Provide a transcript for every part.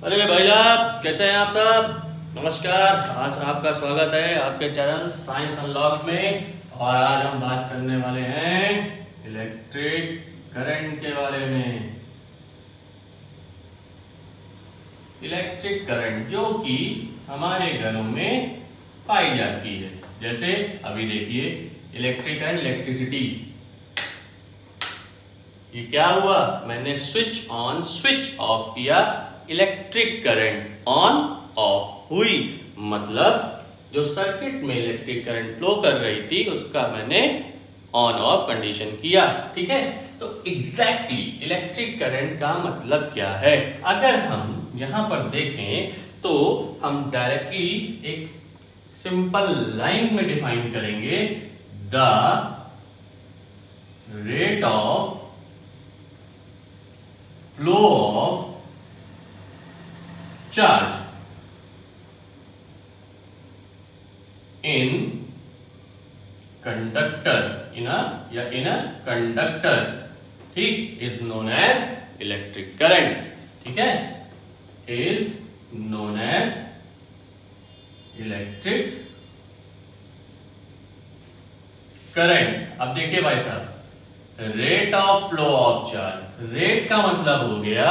अरे भाई साहब, कैसे हैं आप सब। नमस्कार, आज आपका स्वागत है आपके चैनल साइंस अनलॉक में। और आज हम बात करने वाले हैं इलेक्ट्रिक करंट के बारे में। इलेक्ट्रिक करंट जो कि हमारे घरों में पाई जाती है। जैसे अभी देखिए, इलेक्ट्रिक एंड इलेक्ट्रिसिटी, ये क्या हुआ, मैंने स्विच ऑन स्विच ऑफ किया, इलेक्ट्रिक करंट ऑन ऑफ हुई। मतलब जो सर्किट में इलेक्ट्रिक करंट फ्लो कर रही थी उसका मैंने ऑन ऑफ कंडीशन किया। ठीक है, तो एग्जैक्टली इलेक्ट्रिक करंट का मतलब क्या है। अगर हम यहां पर देखें तो हम डायरेक्टली एक सिंपल लाइन में डिफाइन करेंगे, the rate of flow of charge in conductor in a conductor, ठीक, is known as electric current। ठीक है, is known as electric current। अब देखिए भाई साहब, rate of flow of charge, rate का मतलब हो गया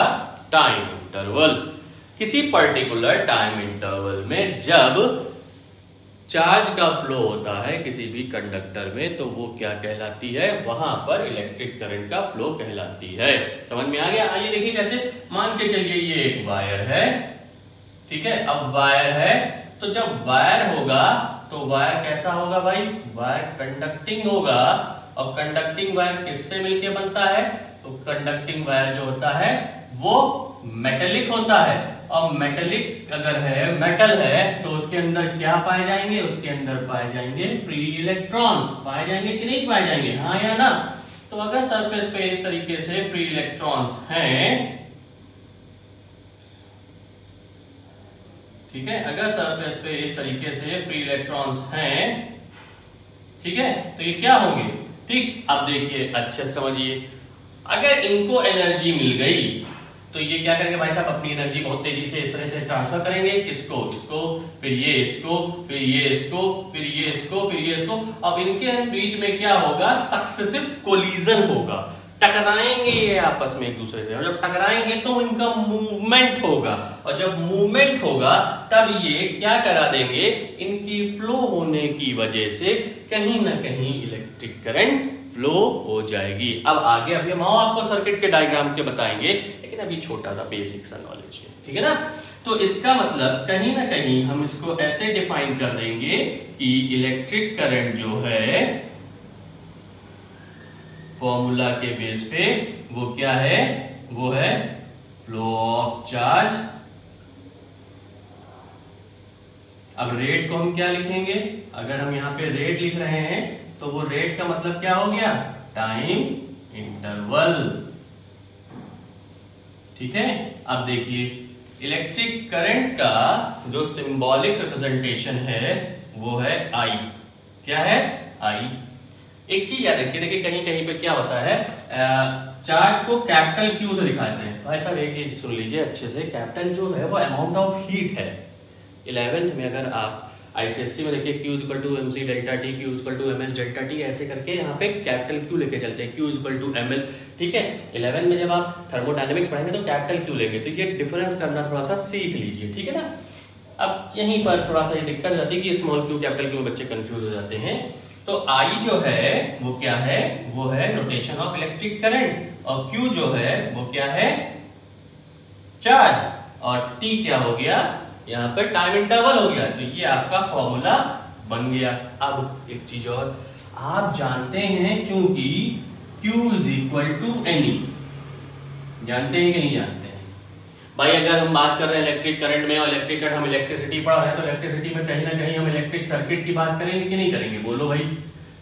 टाइम इंटरवल। किसी पर्टिकुलर टाइम इंटरवल में जब चार्ज का फ्लो होता है किसी भी कंडक्टर में, तो वो क्या कहलाती है, वहां पर इलेक्ट्रिक करंट का फ्लो कहलाती है। समझ में आ गया। आइए देखिए कैसे। मान के चलिए ये एक वायर है, ठीक है। अब वायर है तो जब वायर होगा तो वायर कैसा होगा भाई, वायर कंडक्टिंग होगा। और कंडक्टिंग वायर किससे मिलके बनता है, तो कंडक्टिंग वायर जो होता है वो मेटेलिक होता है। और मेटेलिक अगर है, मेटल है, तो उसके अंदर क्या पाए जाएंगे, उसके अंदर पाए जाएंगे फ्री इलेक्ट्रॉन्स। पाए जाएंगे कि नहीं पाए जाएंगे, हाँ या ना। तो अगर सरफेस पे इस तरीके से फ्री इलेक्ट्रॉन्स हैं, ठीक है, अगर सरफेस पे इस तरीके से फ्री इलेक्ट्रॉन्स हैं, ठीक है, तो ये क्या होंगे, ठीक। अब देखिए अच्छे से समझिए, अगर इनको एनर्जी मिल गई तो ये क्या करेंगे भाई साहब, अपनी एनर्जी बहुत तेजी से इस तरह से ट्रांसफर करेंगे। किसको, इसको, फिर ये इसको, फिर ये इसको, फिर ये इसको, फिर ये इसको। अब इनके बीच में क्या होगा, सक्सेसिव कोलिजन होगा, टकराएंगे ये आपस में एक दूसरे से। जब टकराएंगे तो इनका मूवमेंट होगा, और जब मूवमेंट होगा तब ये क्या करा देंगे, इनकी फ्लो होने की वजह से कहीं ना कहीं इलेक्ट्रिक करंट फ्लो हो जाएगी। अब आगे अभी हम आपको सर्किट के डायग्राम के बताएंगे, लेकिन अभी छोटा सा बेसिक सा नॉलेज है, ठीक है ना। तो इसका मतलब कहीं ना कहीं हम इसको ऐसे डिफाइन कर देंगे कि इलेक्ट्रिक करंट जो है फॉर्मूला के बेस पे वो क्या है, वो है फ्लो ऑफ चार्ज। अब रेट को हम क्या लिखेंगे, अगर हम यहां पे रेट लिख रहे हैं तो वो रेट का मतलब क्या हो गया, टाइम इंटरवल। ठीक है, अब देखिए इलेक्ट्रिक करंट का जो सिंबॉलिक रिप्रेजेंटेशन है वो है आई। क्या है, आई। एक चीज याद रखिए, देखिए कहीं कहीं पे क्या होता है, चार्ज को कैपिटल क्यू से दिखाते हैं। भाई साहब एक चीज सुन लीजिए अच्छे से, कैपिटल जो है वो अमाउंट ऑफ हीट है। 11th में अगर आप आईसीएससी में देखिए Q equal to mc delta T, Q equal to ms delta T, ऐसे करके यहाँ पे कैपिटल Q लेके चलते हैं, Q इक्वल टू ml। ठीक है, 11 में जब आप थर्मोडायनेमिक्स पढ़ेंगे तो कैपिटल Q लेंगे, तो ये डिफरेंस करना थोड़ा सा सीख लीजिए, ठीक है ना। अब यहीं पर थोड़ा सा ये दिक्कत जाती है कि स्मॉल क्यू कैपिटल क्यू में बच्चे कंफ्यूज हो जाते हैं। तो आई जो है वो क्या है, वो है नोटेशन ऑफ इलेक्ट्रिक करंट, और Q जो है वो क्या है, चार्ज, और T क्या हो गया, यहां पर टाइम इंटरवल हो गया। तो ये आपका फॉर्मूला बन गया। अब एक चीज और, आप जानते हैं क्योंकि Q is equal to NE, जानते हैं कि नहीं जानते हैं भाई। अगर हम बात कर रहे हैं इलेक्ट्रिक करंट में, और इलेक्ट्रिक करंट हम इलेक्ट्रिसिटी पढ़ रहे हैं, तो इलेक्ट्रिसिटी में कहीं ना कहीं हम इलेक्ट्रिक सर्किट की बात करेंगे कि नहीं करेंगे, बोलो भाई।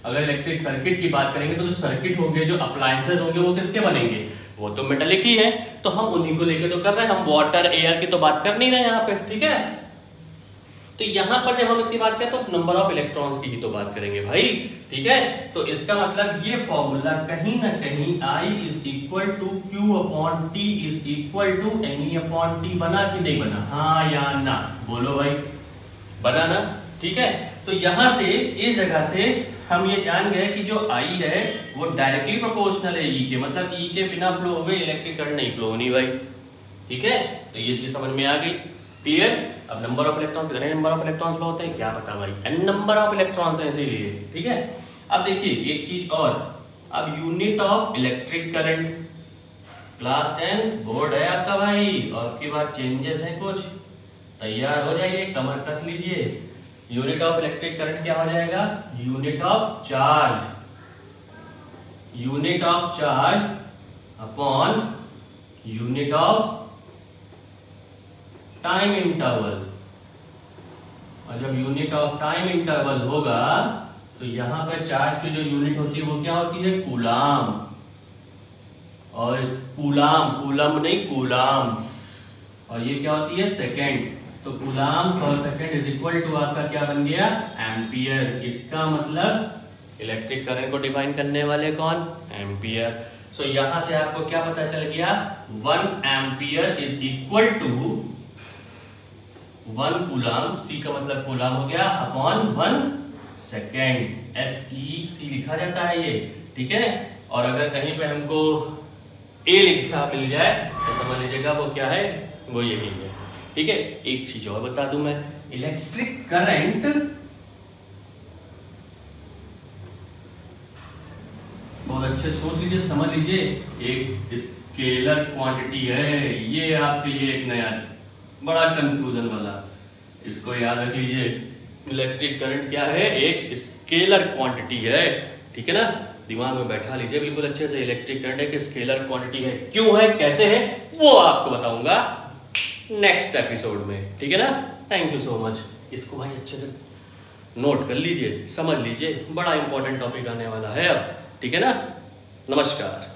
अगर इलेक्ट्रिक सर्किट की बात करेंगे तो जो सर्किट होंगे, जो अप्लायंसेस होंगे, वो किसके बनेंगे, वो तो मेटेलिक ही है। तो हम उन्हीं को लेकर तो कर रहे हैं, हम वाटर एयर की तो बात कर नहीं रहे यहाँ पे, ठीक है। तो यहां पर जब हम इतनी बात करें तो नंबर ऑफ इलेक्ट्रॉन्स की ही तो बात करेंगे भाई, ठीक है। तो इसका मतलब ये फॉर्मूला कहीं ना कहीं I is equal to Q upon T is equal to NE upon T बना कि नहीं बना, हाँ या ना, बोलो भाई, बना ना, ठीक है। तो यहां से इस जगह से हम ये जान गए कि जो I है वो डायरेक्टली प्रोपोर्शनल है E के, मतलब E के बिना फ्लो हो गए इलेक्ट्रिक करंट नहीं फ्लो होनी भाई, ठीक है। तो ये चीज समझ में आ गई, क्लियर। अब नंबर ऑफ इलेक्ट्रॉन्स, कितने नंबर ऑफ इलेक्ट्रॉन्स फ्लो होते हैं क्या पता भाई, n नंबर ऑफ इलेक्ट्रॉन्स हैं इसीलिए, ठीक है। अब देखिए एक चीज और, अब unit of electric current, class 10 board है आपका भाई, और आपके बाद चेंजेस हैं कुछ, तैयार हो जाइए, कमर कस लीजिए। यूनिट ऑफ इलेक्ट्रिक करंट क्या हो जाएगा, unit of charge, unit of charge upon unit of time interval. और जब यूनिट ऑफ टाइम इंटरवल होगा तो यहां पर चार्ज की जो यूनिट होती है वो क्या होती है, कूलाम, और कूलाम, कूलम नहीं कूलाम, और ये क्या होती है, सेकेंड। तो कूलाम पर सेकेंड इज इक्वल टू आपका क्या बन गया, एम्पियर। इसका मतलब इलेक्ट्रिक करंट को डिफाइन करने वाले कौन, एम्पियर। सो यहां से आपको क्या पता चल गया, 1 ampere is equal to 1 coulomb, C का मतलब कूलाम हो गया, अपॉन 1 सेकेंड, SEC लिखा जाता है ये, ठीक है। और अगर कहीं पे हमको A लिखा मिल जाए तो समझ लीजिएगा वो क्या है, वो यही है, ठीक है। एक चीज और बता दूं मैं, इलेक्ट्रिक करंट बहुत अच्छे सोच लीजिए, समझ लीजिए, एक स्केलर क्वांटिटी है, ये आपके लिए एक नया बड़ा कंफ्यूजन वाला, इसको याद रख लीजिए। इलेक्ट्रिक करंट क्या है, एक स्केलर क्वांटिटी है, ठीक है ना, दिमाग में बैठा लीजिए बिल्कुल अच्छे से। इलेक्ट्रिक करंट एक स्केलर क्वांटिटी है, क्यों है, कैसे है, वो आपको बताऊंगा नेक्स्ट एपिसोड में, ठीक है ना। Thank you so much. इसको भाई अच्छे से नोट कर लीजिए, समझ लीजिए, बड़ा इंपॉर्टेंट टॉपिक आने वाला है अब, ठीक है ना। नमस्कार।